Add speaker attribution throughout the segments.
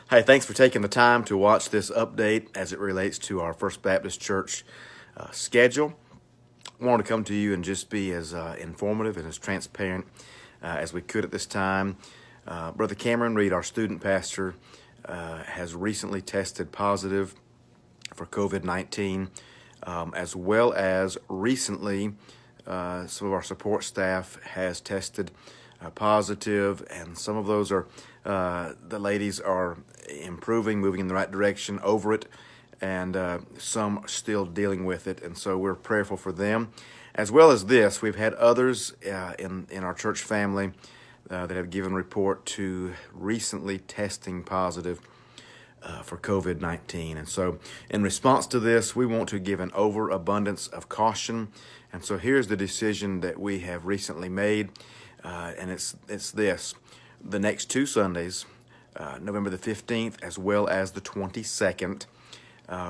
Speaker 1: Hey, thanks for taking the time to watch this update as it relates to our First Baptist Church schedule. I wanted to come to you and just be as informative and as transparent as we could at this time. Brother Cameron Reed, our student pastor, has recently tested positive for COVID-19, as well as recently some of our support staff has tested positive, and some of those are the ladies are improving, moving in the right direction over it, and some still dealing with it, and so we're prayerful for them. As well as this, we've had others in our church family that have given report to recently testing positive for COVID-19. And so in response to this, we want to give an overabundance of caution. And so here's the decision that we have recently made, and it's this. The next two Sundays, November the 15th as well as the 22nd,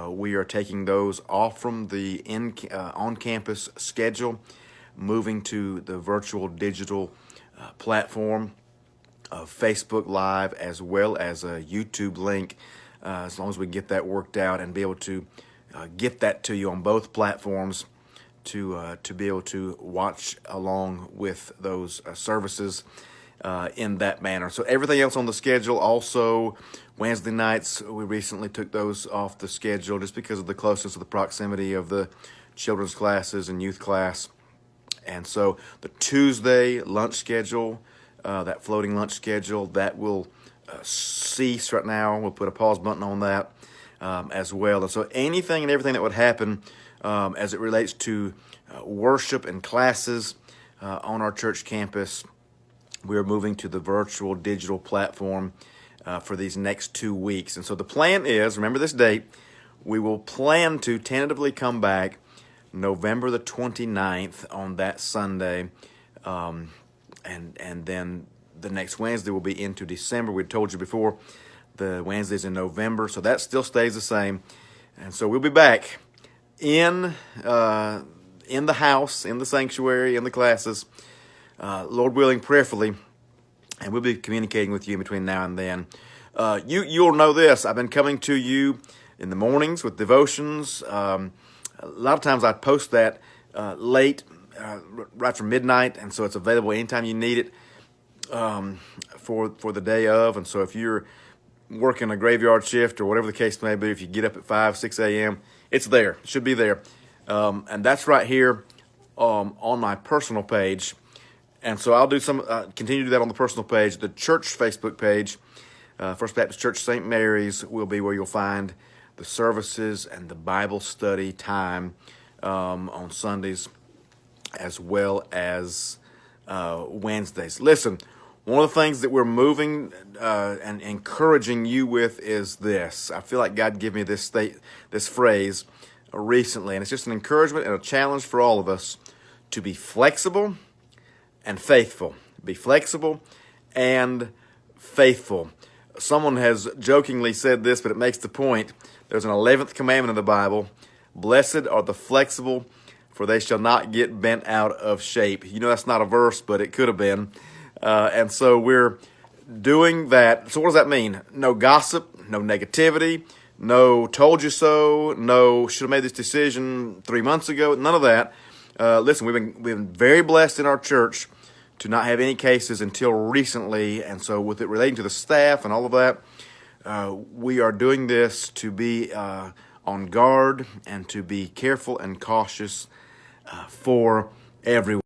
Speaker 1: we are taking those off from the on-campus schedule, moving to the virtual digital platform of Facebook Live as well as a YouTube link, as long as we get that worked out and be able to get that to you on both platforms to be able to watch along with those services in that manner. So everything else on the schedule, also Wednesday nights, we recently took those off the schedule just because of the closeness of the proximity of the children's classes and youth class. And so the Tuesday lunch schedule, that floating lunch schedule, that will cease right now. We'll put a pause button on that as well. And so anything and everything that would happen as it relates to worship and classes on our church campus, we are moving to the virtual digital platform for these next 2 weeks. And so the plan is, remember this date, we will plan to tentatively come back November the 29th on that Sunday, and then the next Wednesday will be into December. We told you before, the Wednesdays in November, so that still stays the same. And so we'll be back in the house, in the sanctuary, in the classes, Lord willing, prayerfully, and we'll be communicating with you in between now and then. You'll know this. I've been coming to you in the mornings with devotions. A lot of times I post that late, right from midnight, and so it's available anytime you need it for the day of. And so if you're working a graveyard shift or whatever the case may be, if you get up at 5, 6 a.m., it's there. It should be there. And that's right here on my personal page. And so I'll do continue to do that on the personal page. The church Facebook page, First Baptist Church St. Mary's, will be where you'll find the services and the Bible study time on Sundays as well as Wednesdays. Listen, one of the things that we're moving and encouraging you with is this. I feel like God gave me this phrase recently, and it's just an encouragement and a challenge for all of us to be flexible and faithful. Be flexible and faithful. Someone has jokingly said this, but it makes the point. There's an 11th commandment in the Bible. Blessed are the flexible, for they shall not get bent out of shape. You know, that's not a verse, but it could have been. And so we're doing that. So what does that mean? No gossip, no negativity, no told you so, no should have made this decision 3 months ago, none of that. Listen, we've been very blessed in our church to not have any cases until recently, and so with it relating to the staff and all of that, we are doing this to be on guard and to be careful and cautious for everyone.